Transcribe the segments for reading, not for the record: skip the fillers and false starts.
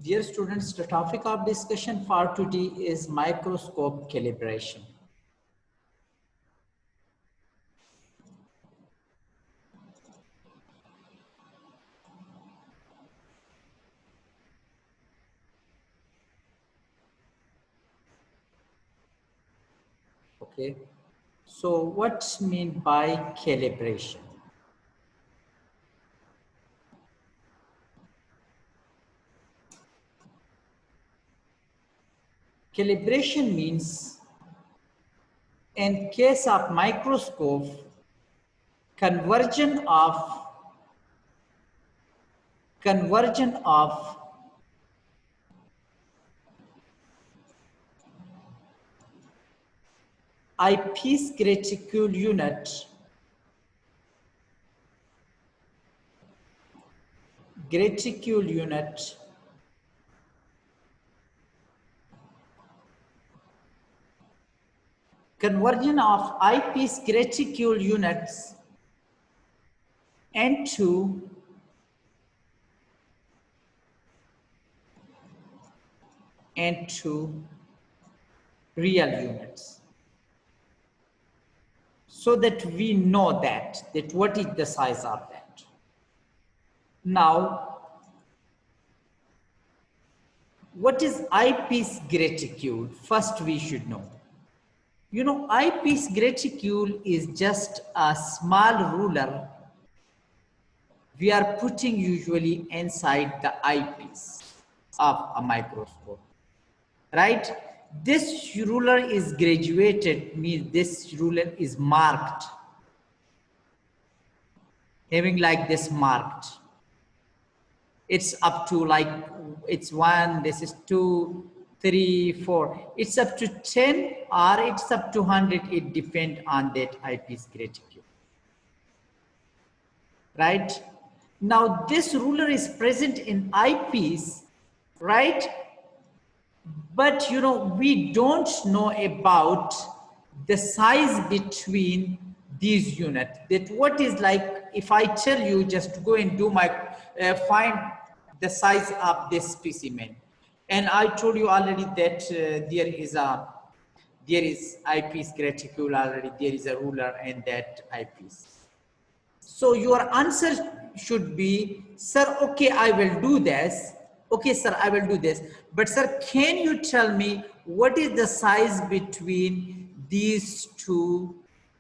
Dear students, the topic of discussion for today is microscope calibration. Okay, so what's mean by calibration? Calibration means in case of microscope, conversion of eyepiece critical unit conversion of eyepiece critical units into real units, so that we know that what is the size of that. Now, what is eyepiece reticule? First, we should know. You know, eyepiece reticule is just a small ruler we are putting usually inside the eyepiece of a microscope, right? This ruler is graduated, means this ruler is marked, having like this marked. It's up to like, it's 1, this is 2, 3, 4. It's up to 10 or it's up to 100. It depends on that eyepiece reticule, right? Now this ruler is present in eyepiece, right? But you know, we don't know about the size between these units. That what is like, if I tell you just go and do my, find the size of this specimen. And I told you already that there is eyepiece reticule already, there is a ruler and that eyepiece. So your answer should be, sir, okay, I will do this. Okay, sir, I will do this. But sir, can you tell me what is the size between these two,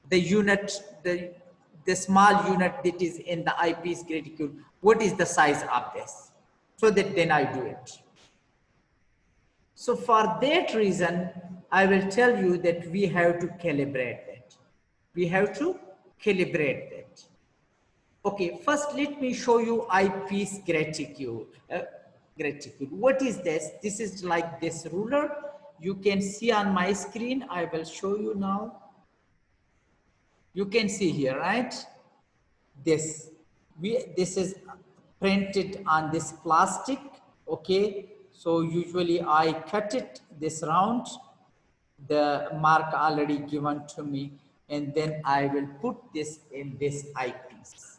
the unit, the small unit that is in the eyepiece reticule, what is the size of this? So that then I do it. So for that reason, I will tell you that we have to calibrate that. We have to calibrate that. Okay, first let me show you eyepiece reticule. Reticule. What is this? This is like this ruler. You can see on my screen. I will show you now. You can see here, right? This is printed on this plastic. Okay, so usually I cut it this round, the mark already given to me, and then I will put this in this eyepiece,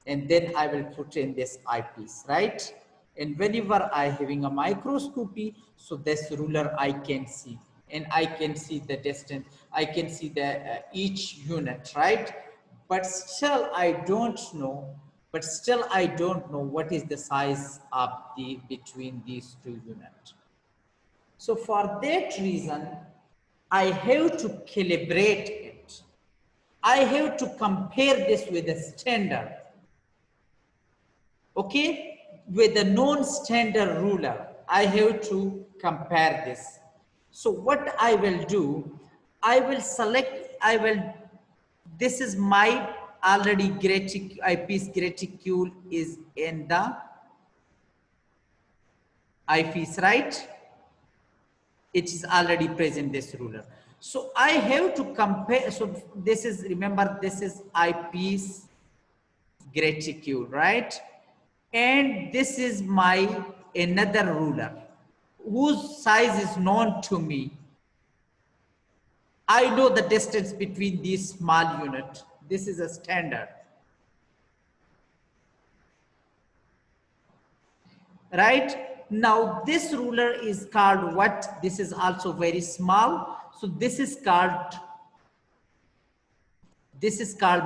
and then I will put in this eyepiece, right? And whenever I having a microscopy, so this ruler I can see, and I can see the distance, I can see the each unit, right? But still I don't know, what is the size of the between these two units. So for that reason, I have to calibrate it. I have to compare this with a standard. Okay, with a non-standard ruler, I have to compare this. So what I will do, I will select, this is my already eyepiece reticule is in the eyepiece, right? It is already present, this ruler. So I have to compare, so this is, remember, this is eyepiece reticule, right? And this is my another ruler whose size is known to me. I know the distance between these small units. This is a standard, right? Now this ruler is called what? This is also very small. So this is called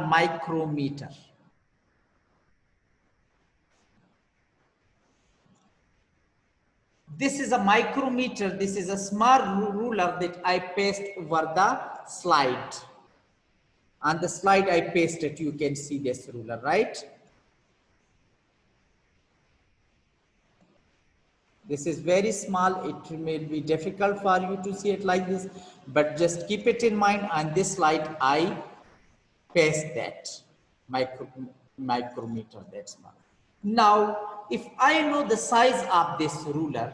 micrometer. This is a micrometer. This is a small ruler that I paste over the slide. On the slide I pasted, you can see this ruler, right? This is very small. It may be difficult for you to see it like this, but just keep it in mind. On this slide, I paste that micrometer, that's small. Now, if I know the size of this ruler,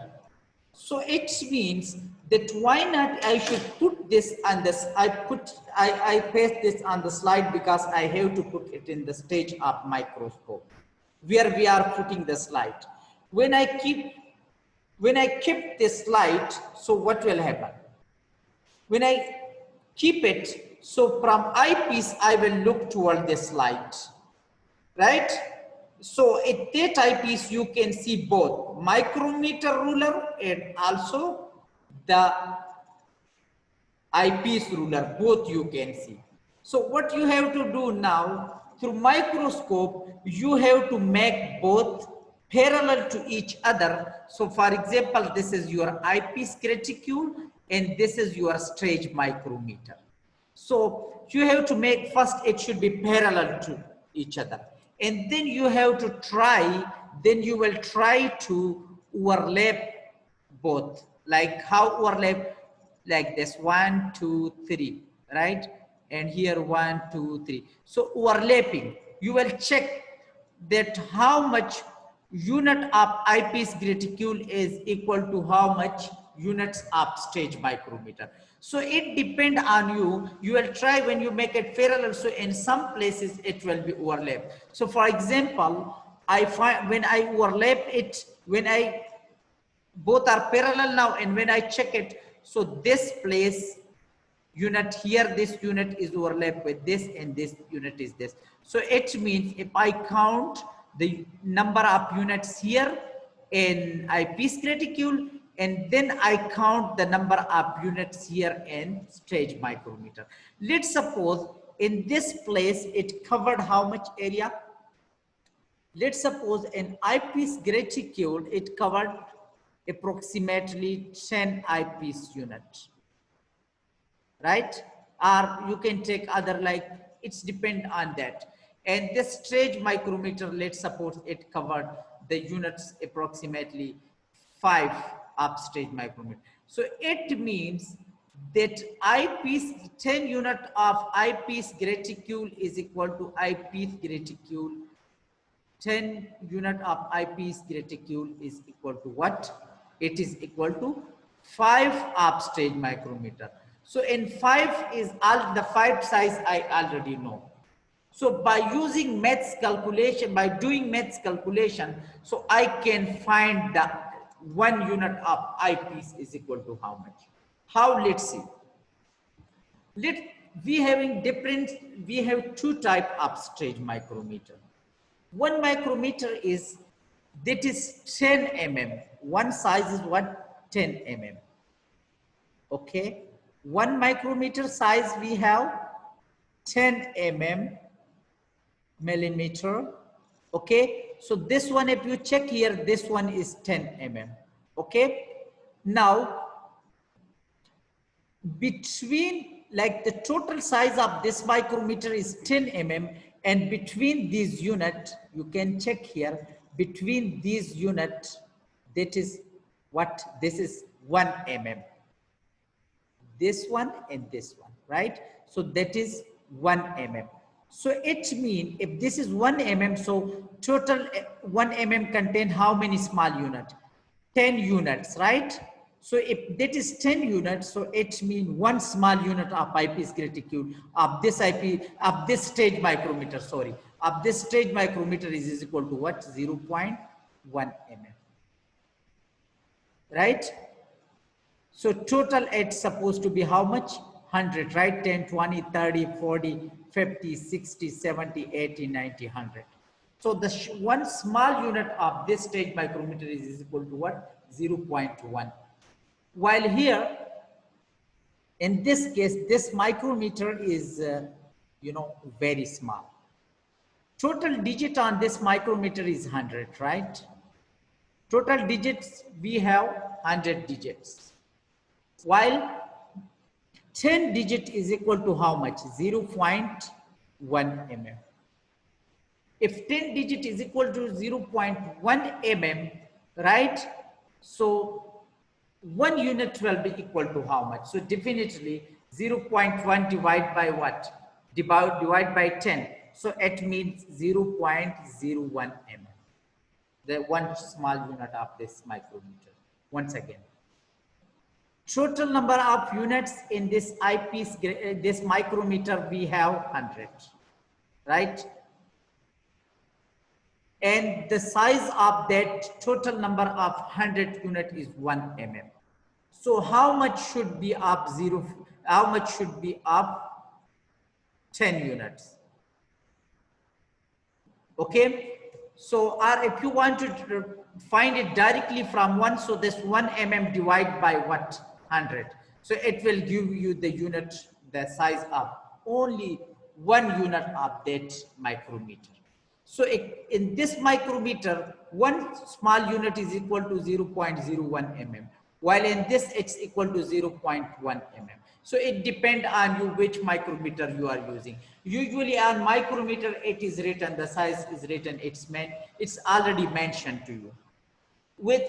so it means that why not I should put this on this, I paste this on the slide because I have to put it in the stage of microscope where we are putting the slide. When I keep this slide, so what will happen? When I keep it, so from eyepiece, I will look toward this light, right? So at that eyepiece, you can see both micrometer ruler and also the eyepiece ruler, both you can see. So what you have to do now, through microscope, you have to make both parallel to each other. So for example, this is your eyepiece reticule and this is your stage micrometer. So you have to make, first it should be parallel to each other. And then you have to try, then you will try to overlap both. Like how overlap? Like this, 1, 2, 3, right? And here 1, 2, 3. So overlapping, you will check that how much unit of eyepiece reticule is equal to how much units of stage micrometer. So it depends on you. You will try when you make it parallel. So in some places it will be overlap. So for example, I find when I overlap it, when I both are parallel now, and when I check it, so this place unit here, this unit is overlapped with this and this unit is this. So it means if I count the number of units here in eyepiece reticule, and then I count the number of units here in stage micrometer. Let's suppose in this place it covered how much area? Let's suppose in eyepiece reticule it covered approximately 10 eyepiece units, right? Or you can take other, like it's depend on that. And this stage micrometer, let's suppose it covered the units approximately 5 upstage micrometer. So it means that eyepiece 10 unit of eyepiece reticule is equal to eyepiece reticule 10 unit of eyepiece reticule is equal to what? It is equal to 5 upstage micrometer. So in 5 is all the 5 size I already know. So by using maths calculation, by doing maths calculation, so I can find the 1 unit of eyepiece is equal to how much. How? Let's see. We have two type of stage micrometer. One micrometer is, that is 10 mm. One size is what? 10 mm. Okay. One micrometer size we have 10 millimeter. Okay. So this one, if you check here, this one is 10 mm. Okay. Now, between, like the total size of this micrometer is 10 mm, and between these unit, you can check here, between these unit, that is what? This is 1 mm. This one and this one, right? So that is 1 mm. So it means if this is 1 mm, so total 1 mm contain how many small units? 10 units, right? So if that is 10 units, so it means 1 small unit of eyepiece reticule of this of this stage micrometer, sorry, of this stage micrometer is equal to what? 0.1 mm, right? So total it's supposed to be how much? 100, right? 10, 20, 30, 40, 50, 60, 70, 80, 90, 100. So the one small unit of this stage micrometer is equal to what? 0.1. While here, in this case, this micrometer is, very small. Total digit on this micrometer is 100, right? Total digits, we have 100 digits. While 10 digit is equal to how much? 0.1 mm. If 10 digit is equal to 0.1 mm, right? So 1 unit will be equal to how much? So definitely 0.1 divided by what? Divide by 10. So it means 0.01 mm. The one small unit of this micrometer. Once again, total number of units in this eyepiece, this micrometer, we have 100, right? And the size of that total number of 100 unit is 1 mm. So how much should be of how much should be of 10 units? Okay. So, or if you want to find it directly from 1, so this 1 mm divide by what? 100. So it will give you the unit, the size of only 1 unit of that micrometer. So in this micrometer, 1 small unit is equal to 0.01 mm, while in this it's equal to 0.1 mm. So it depends on you which micrometer you are using. Usually on micrometer, it is written, the size is written, it's already mentioned to you.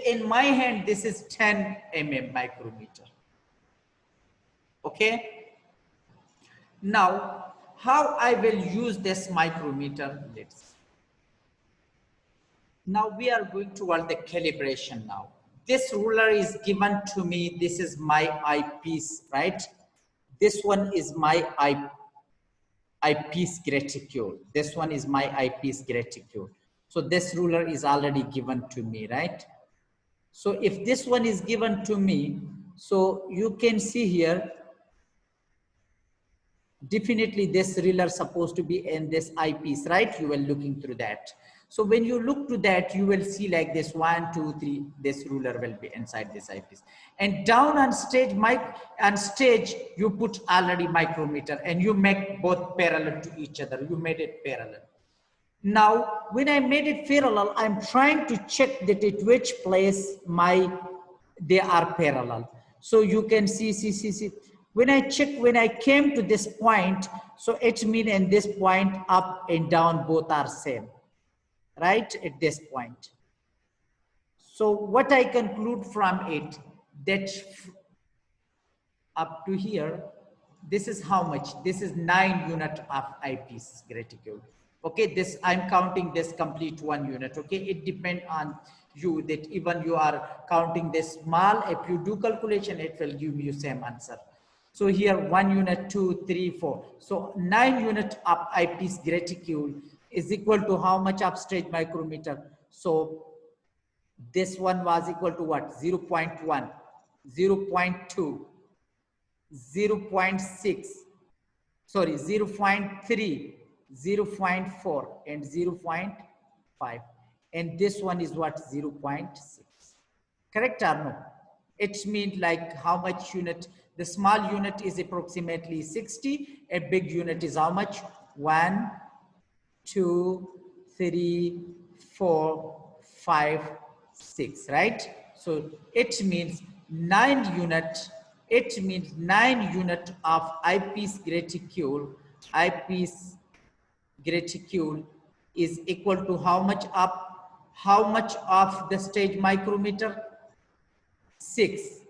In my hand, this is 10 mm micrometer. Okay. Now, how I will use this micrometer? Let's see. Now we are going toward the calibration now. This ruler is given to me. This is my eyepiece, right? This one is my eyepiece graticule. This one is my eyepiece graticule. So this ruler is already given to me, right? So if this one is given to me, so you can see here, definitely this ruler supposed to be in this eyepiece, right? You were looking through that. So when you look to that, you will see like this 1, 2, 3, this ruler will be inside this eyepiece. And down on stage, you put already micrometer and you make both parallel to each other. You made it parallel. Now, when I made it parallel, I'm trying to check that at which place they are parallel. So you can see. When I came to this point, so it means in this point, up and down, both are same, right? At this point. So what I conclude from it, that up to here, this is how much? This is 9 unit of eyepiece graticule. Okay, this I'm counting this complete 1 unit. Okay, it depends on you that even you are counting this small. If you do calculation, it will give you same answer. So here 1 unit, 2, 3, 4. So 9 unit of eyepiece graticule is equal to how much of stage micrometer? So this one was equal to what? 0.1, 0.2, 0.6, sorry, 0.3, 0.4 and 0.5, and this one is what? 0.6. Correct or no? It means like how much unit? The small unit is approximately 60. A big unit is how much? 1, 2, 3, 4, 5, 6, right? So it means 9 unit. It means 9 unit of eyepiece graticule. Eyepiece graticule is equal to how much of the stage micrometer? 6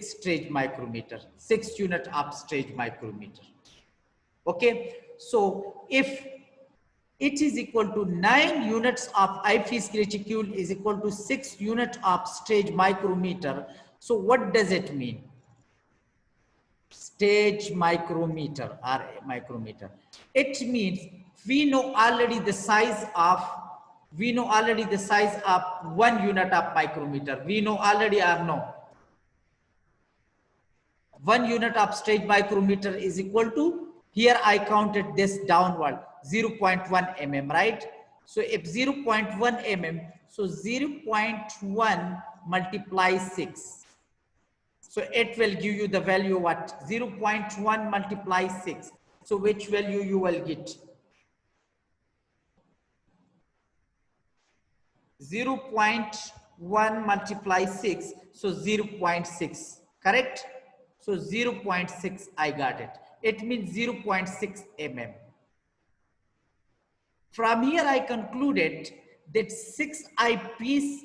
stage micrometer, 6 unit of stage micrometer. Okay, so if it is equal to 9 units of eyepiece graticule is equal to 6 unit of stage micrometer, so what does it mean? Stage micrometer or micrometer. It means we know already the size of 1 unit of micrometer. We know already or no? 1 unit of stage micrometer is equal to, here I counted this downward, 0.1 mm, right? So if 0.1 mm, so 0.1 multiply 6. So it will give you the value what? 0.1 multiply 6. So which value you will get? 0.1 multiply 6. So 0.6. Correct? So 0.6 I got it. It means 0.6 mm. From here, I concluded that 6 eyepiece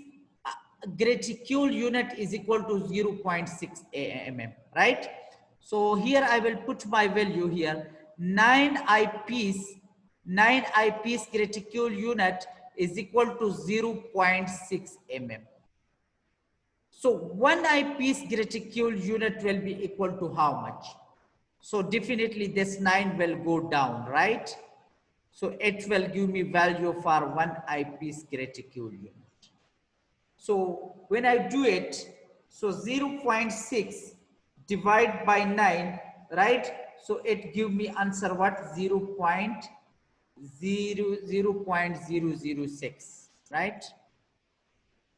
graticule unit is equal to 0.6 mm, right? So here I will put my value here. 9 eyepiece graticule unit is equal to 0.6 mm. So 1 eyepiece graticule unit will be equal to how much? So definitely this 9 will go down, right? So it will give me value for 1 eyepiece graticule unit. So when I do it, so 0.6 divided by 9, right? So it give me answer what? 0.006, right?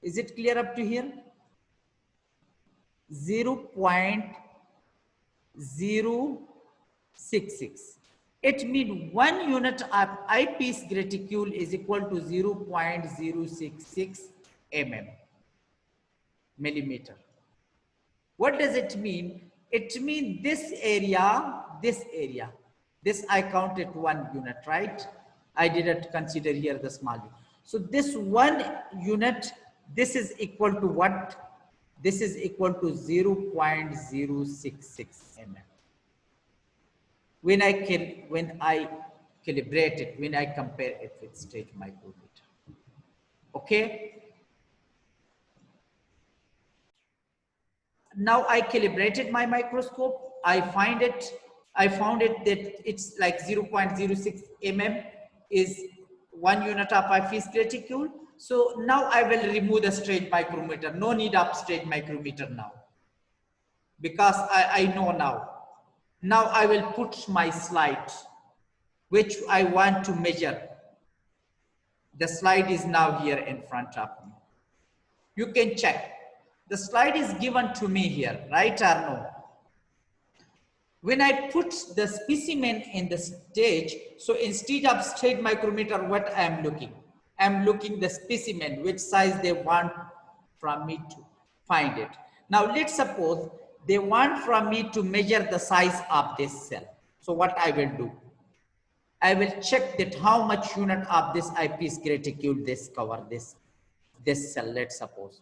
Is it clear up to here? 0.066. It means 1 unit of eyepiece graticule is equal to 0.066 millimeter. What does it mean? It means this area, this I counted 1 unit, right? I didn't consider here the small unit. So this 1 unit, this is equal to what? This is equal to 0.066 mm. When I calibrate it, when I compare it with straight micrometer. Okay. Now I calibrated my microscope. I found it that it's like 0.06 mm is 1 unit of eyepiece graticule. So now I will remove the straight micrometer. No need of straight micrometer now, because I know now. Now I will put my slide, which I want to measure. The slide is now here in front of me. You can check. The slide is given to me here, right or no? When I put the specimen in the stage, so instead of straight micrometer, what I am looking? I am looking the specimen, which size they want from me to find it. Now let's suppose they want from me to measure the size of this cell. So what I will do? I will check that how much unit of this eyepiece graticule this cover this cell, let's suppose.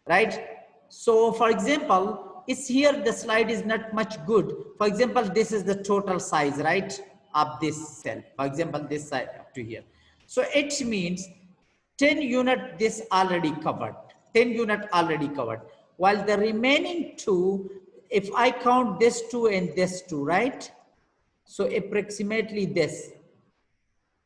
Right? So for example, it's here the slide is not much good. For example, this is the total size, right, of this cell. For example, this side up to here. So it means 10 unit this already covered. 10 unit already covered. While the remaining 2, if I count this 2 and this 2, right? So approximately this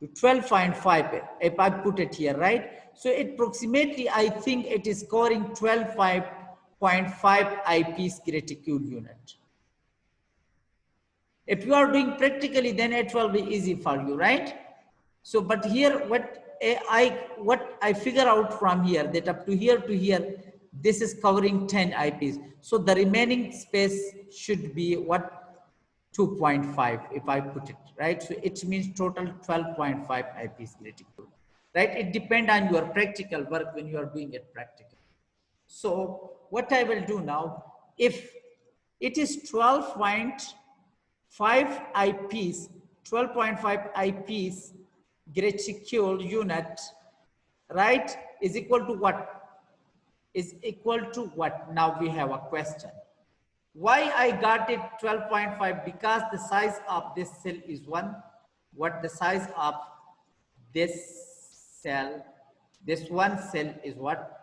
to 12.5 if I put it here, right? So approximately I think it is covering 12.5 eyepiece graticule unit. If you are doing practically, then it will be easy for you, right? So but here what I figure out from here, that up to here to here, this is covering 10 eyepiece. So the remaining space should be what? 2.5 if I put it, right? So it means total 12.5 eyepiece graticule, right? It depends on your practical work when you are doing it practical. So what I will do now, if it is 12.5 eyepiece, 12.5 eyepiece graticule unit, right, is equal to what? Is equal to what? Now we have a question. Why I got it 12.5? Because the size of this cell is 1. What the size of this cell, this one cell is what?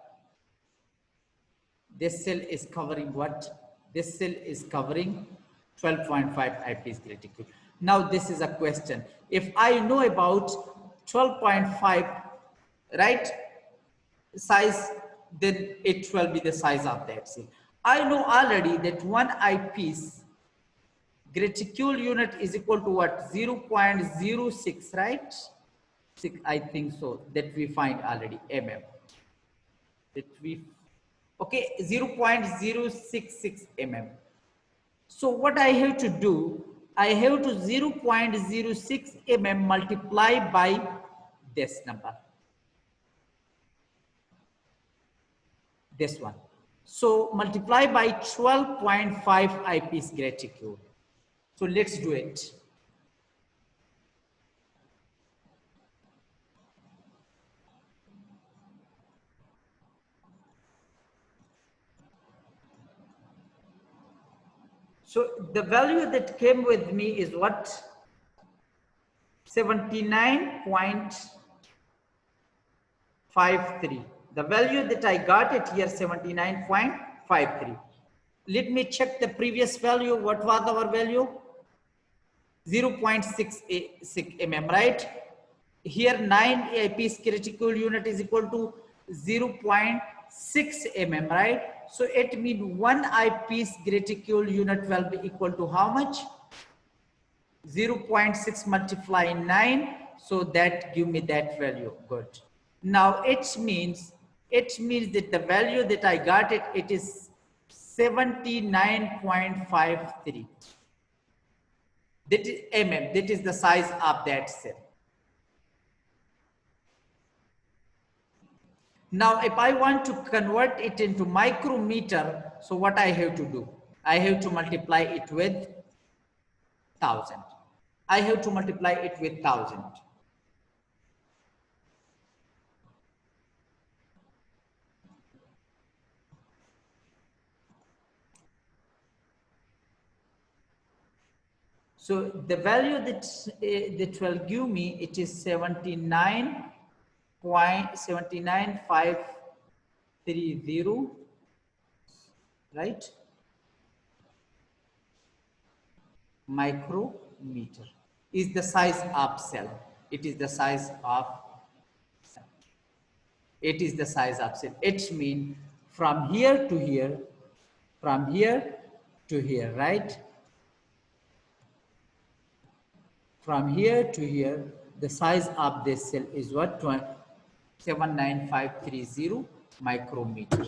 This cell is covering what? This cell is covering 12.5 eyepiece graticule. Now this is a question. If I know about 12.5, right, size, then it will be the size of that cell. I know already that 1 eyepiece graticule unit is equal to what? 0.06, right? I think so, that we find already mm. That we, okay, 0.066 mm. So what I have to do, I have to 0.06 mm multiply by this number, this one. So multiply by 12.5 eyepiece graticule. So let's do it. So the value that came with me is what? 79.53. The value that I got it here, 79.53. Let me check the previous value. What was our value? 0.66 mm, right? Here 9 eyepiece critical unit is equal to 0.6 mm, right? So it means 1 eyepiece critical unit will be equal to how much? 0.6 multiply 9, so that give me that value. Good. Now it means that the value that I got it is 79.53. That is mm, that is the size of that cell. Now if I want to convert it into micrometer, so what I have to do? I have to multiply it with 1000. I have to multiply it with 1000. So the value that will give me, it is 79.79530, right? Micrometer is the size of cell. It is the size of cell. It is the size of cell. It means from here to here, from here to here, right? From here to here, the size of this cell is what? 79530 micrometer.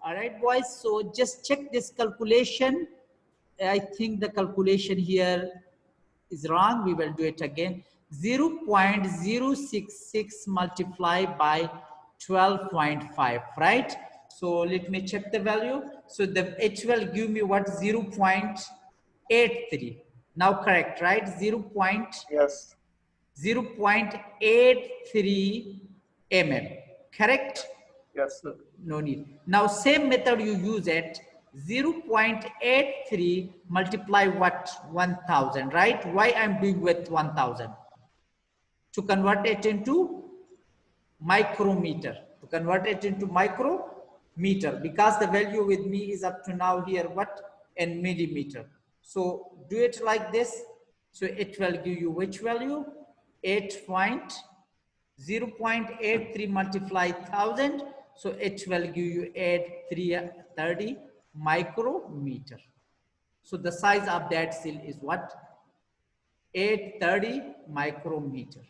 All right, boys. So just check this calculation. I think the calculation here is wrong. We will do it again. 0.066 multiplied by 12.5, right? So let me check the value. So the H will give me what? 0.83. Now correct, right? 0. Yes. 0.83 mm. Correct? Yes. No need. Now same method you use it. 0.83 multiply what? 1000, right? Why I'm doing with 1000? To convert it into micrometer. To convert it into micrometer, because the value with me is up to now here what? In millimeter. So do it like this. So it will give you which value? 0.83 multiply 1000. So it will give you 8330 micrometer. So the size of that cell is what? 830 micrometer.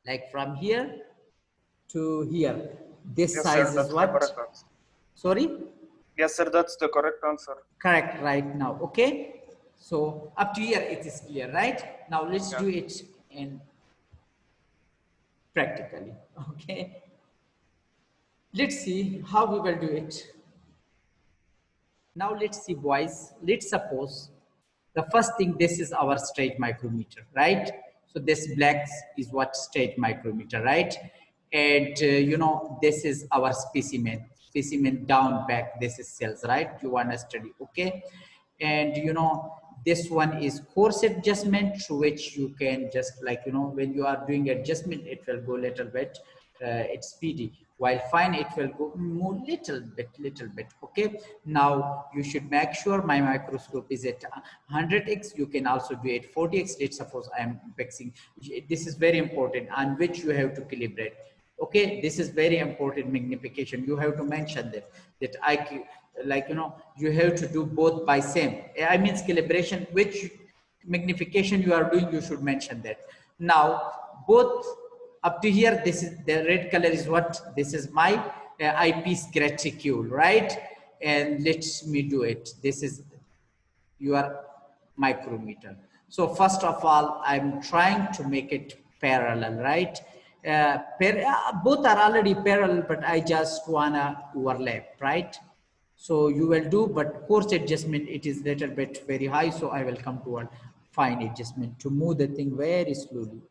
Like from here to here. This Yes, size sir, is that's what? the correct answer. Sorry? Yes, sir, that's the correct answer. Correct right now. Okay. So up to here it is clear, right? Now let's do it in practically. Okay. Let's see how we will do it. Now let's see, boys. Let's suppose the first thing, this is our straight micrometer, right? So this black is what straight micrometer, right? And you know, this is our specimen down back, this is cells, right? You want to study, okay? And you know, this one is course adjustment, through which you can just like, you know, when you are doing adjustment, it will go a little bit, it's speedy, while fine it will go more little bit, okay? Now you should make sure my microscope is at 100x. You can also do it 40x. Let's suppose I am fixing, this is very important, on which you have to calibrate. Okay, this is very important magnification. You have to mention that I, like, you know, you have to do both by same. I mean calibration, which magnification you are doing, you should mention that. Now, both up to here, this is the red color is what? This is my eyepiece graticule, right? And let me do it. This is your micrometer. So first of all, I'm trying to make it parallel, right? Both are already parallel, but I just wanna overlap, right? So you will do, but coarse adjustment, it is little bit very high. So I will come to a fine adjustment to move the thing very slowly.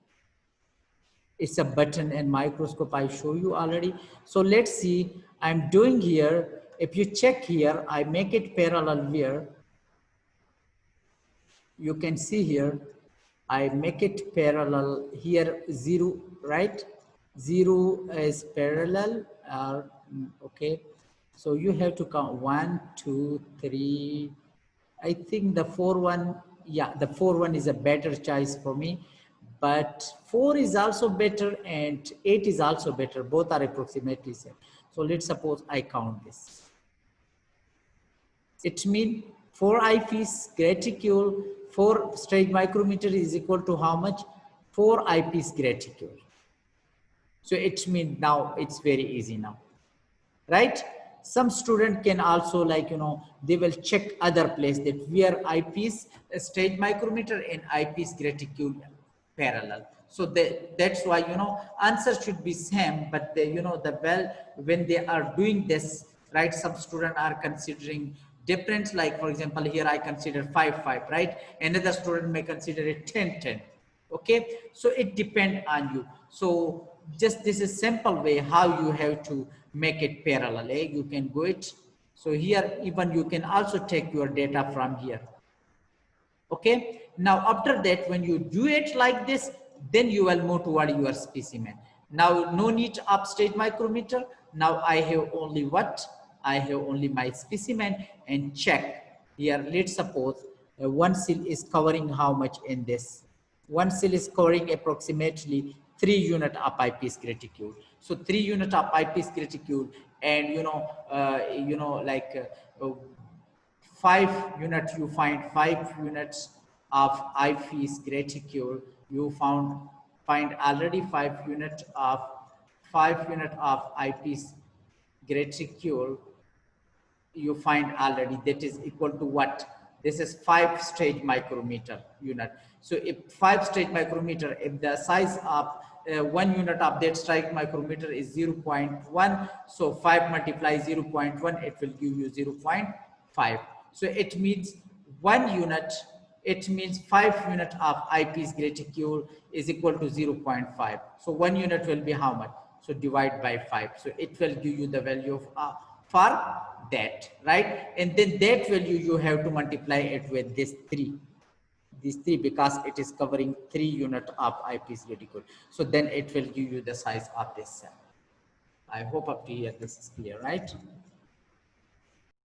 It's a button and microscope I show you already. So let's see, I'm doing here. If you check here, I make it parallel here. You can see here, I make it parallel here, 0, right? 0 is parallel, okay. So you have to count 1, 2, 3. I think the 4 one, yeah, the 4 one is a better choice for me, but 4 is also better and 8 is also better. Both are approximately same. So let's suppose I count this. It means 4 eyepiece graticule, 4 straight micrometer is equal to how much? 4 eyepiece graticule. So it means now it's very easy now, right? Some student can also, like, you know, they will check other place that where eyepiece straight micrometer and eyepiece graticule parallel. So that's why, you know, answer should be same, but they, you know, when they are doing this, right, some students are considering different, like for example here I consider 5 5, right? Another student may consider it 10 10. Okay, so it depends on you. So just this is simple way how you have to make it parallel, eh? You can go it. So here even you can also take your data from here. Okay, now after that, when you do it like this, then you will move toward your specimen. Now no need upstage micrometer. Now I have only what? I have only my specimen and check here. Let's suppose one seal is covering how much in this? One cell is covering approximately 3 unit of eyepiece graticule. So 3 unit of eyepiece graticule, and you know, like 5 units, you find 5 units of eyepiece graticule. You find already 5 units of eyepiece graticule. You find already that is equal to what? This is 5 straight micrometer unit. So if 5 straight micrometer, if the size of 1 unit of that straight micrometer is 0.1, so 5 multiply 0.1, it will give you 0.5. So it means 1 unit, it means 5 unit of eyepiece graticule is equal to 0.5. So 1 unit will be how much? So divide by 5. So it will give you the value of for that, right? And then that value you have to multiply it with this 3, because it is covering 3 unit of eyepiece graticule. So then it will give you the size of this cell. I hope up to here this is clear, right?